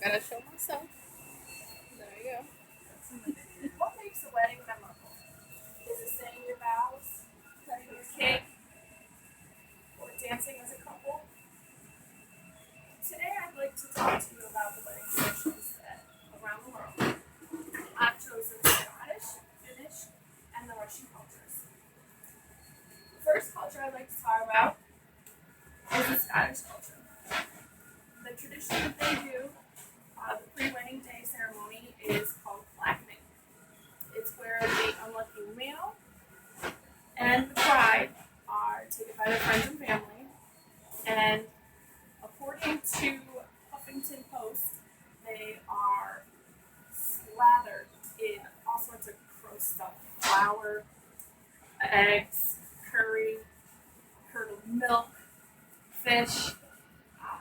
Gotta show myself. There you go. What makes a wedding memorable? Is it saying your vows, cutting your cake, or dancing as a couple? Today I'd like to talk to you about the wedding traditions that around the world. I've chosen Scottish, Finnish, and the Russian cultures. The first culture I'd like to talk about is the Scottish culture. The tradition that they do, the pre-wedding day ceremony, is called blackening. It's where the unlucky male and the bride are taken by their friends and family, and according to Huffington Post, they are slathered in all sorts of gross stuff: flour, eggs, curry, curdled milk, fish,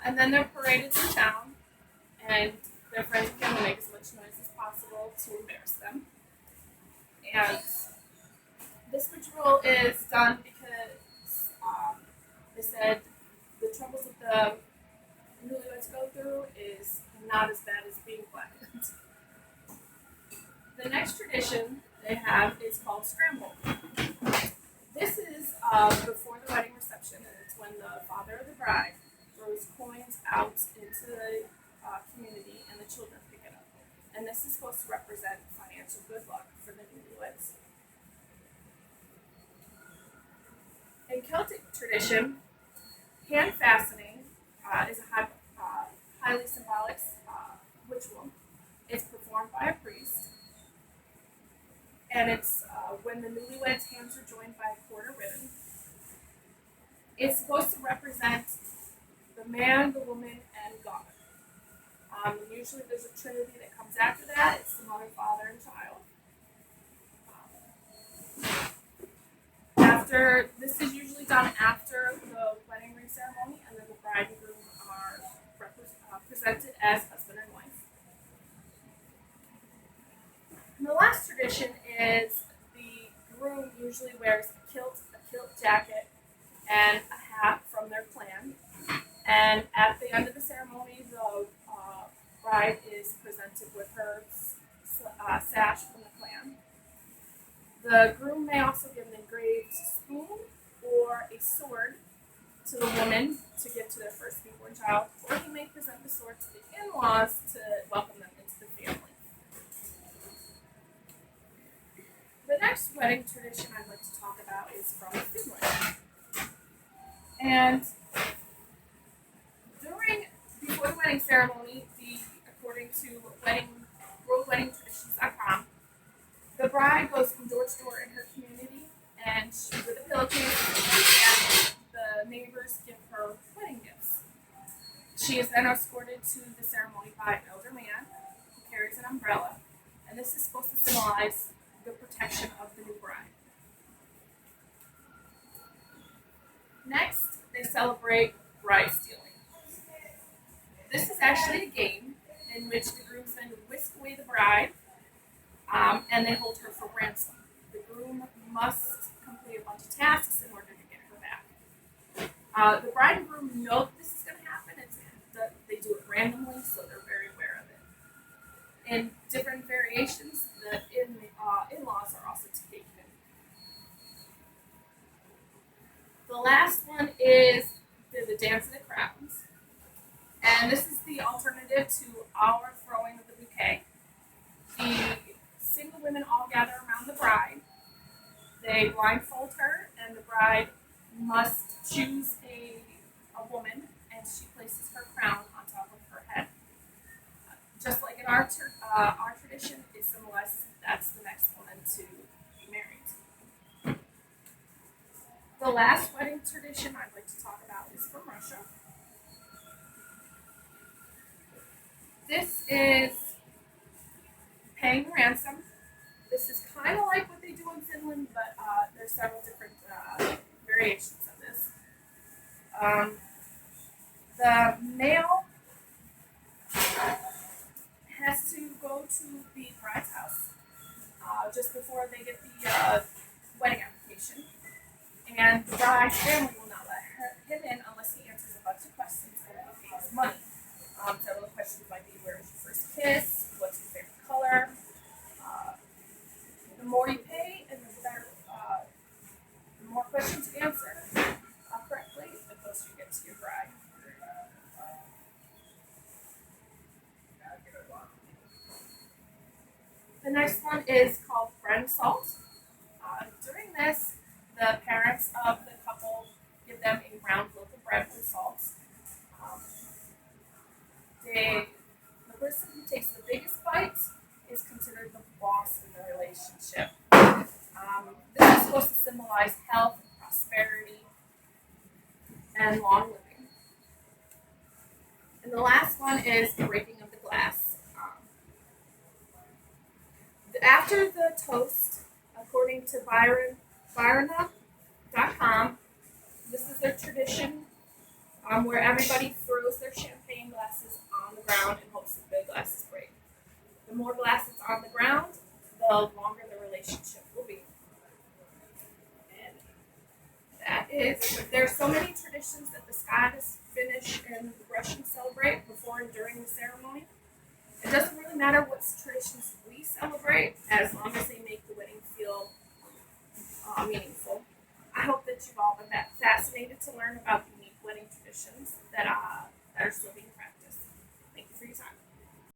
and then they're paraded through town, and their friends and family make as much noise as possible to embarrass them. And this ritual is done because they said the troubles that the newlyweds go through is not as bad as being blackened. The next tradition they have is called scramble. This is before the wedding reception, and it's when the father of the bride throws coins out into the community and the children pick it up. And this is supposed to represent financial good luck for the newlyweds. In Celtic tradition, hand fastening is a highly symbolic ritual. It's performed by a priest, and it's when the newlyweds' hands are joined by a quarter ribbon. It's supposed to represent the man, the woman, and God. Usually there's a trinity that comes after that. It's the mother, father, and child. This is usually done after the wedding ring ceremony, and then the bride and groom are presented as husband and wife. And the last tradition is the groom usually wears a kilt jacket, and a hat from their clan. And at the end of the ceremony, the bride is presented with her sash from the clan. The groom may also give an engraved spoon or a sword to the woman to give to their first newborn child, or he may present the sword to the in-laws to welcome them into the family. The next wedding tradition I'd like to talk about is from Finland. And before the wedding ceremony, according to worldweddingtraditions.com, the bride goes from door to door in her community, and with a pillowcase, and the neighbors give her wedding gifts. She is then escorted to the ceremony by an elder man who carries an umbrella, and this is supposed to symbolize the protection of the new bride. Next, they celebrate bride stealing. This is actually a game in which the groomsmen whisk away the bride, and they hold her for ransom. The groom must complete a bunch of tasks in order to get her back. The bride and groom know that this is going to happen. They do it randomly, so they're very aware of it. In different variations, the in-laws are also taken. The last one is the Dance of the Crowns. And this is the alternative to our throwing of the bouquet. The single women all gather around the bride. They blindfold her, and the bride must choose a woman, and she places her crown on top of her head. Just like in our tradition, it symbolizes that's the next woman to be married. The last wedding tradition I'd like to talk about is from Russia. This is paying ransom. This is kind of like what they do in Finland, but there's several different variations of this. The male has to go to the bride's house just before they get the wedding application, and the bride's family will not let him in unless he answers a bunch of questions and he pays money. Several of the questions might be, where is your kiss? What's your favorite color? The more you pay, and the better, the more questions you answer correctly, the closer you get to your bride. The next one is called friend salt. During this, the parents of the couple give them a round loaf of bread with salt. Um, the person who takes the biggest bite is considered the boss in the relationship. This is supposed to symbolize health, prosperity, and long living. And the last one is breaking of the glass. After the toast, according to Byrona.com, this is their tradition where everybody throws their champagne glasses on the ground and hopes that the glasses break. The more glasses on the ground, the longer the relationship will be. And that is, there are so many traditions that the Scottish, Finnish, and the Russians celebrate before and during the ceremony. It doesn't really matter what traditions we celebrate, as long as they make the wedding feel meaningful. I hope that you've all been fascinated to learn about the unique wedding traditions that are still being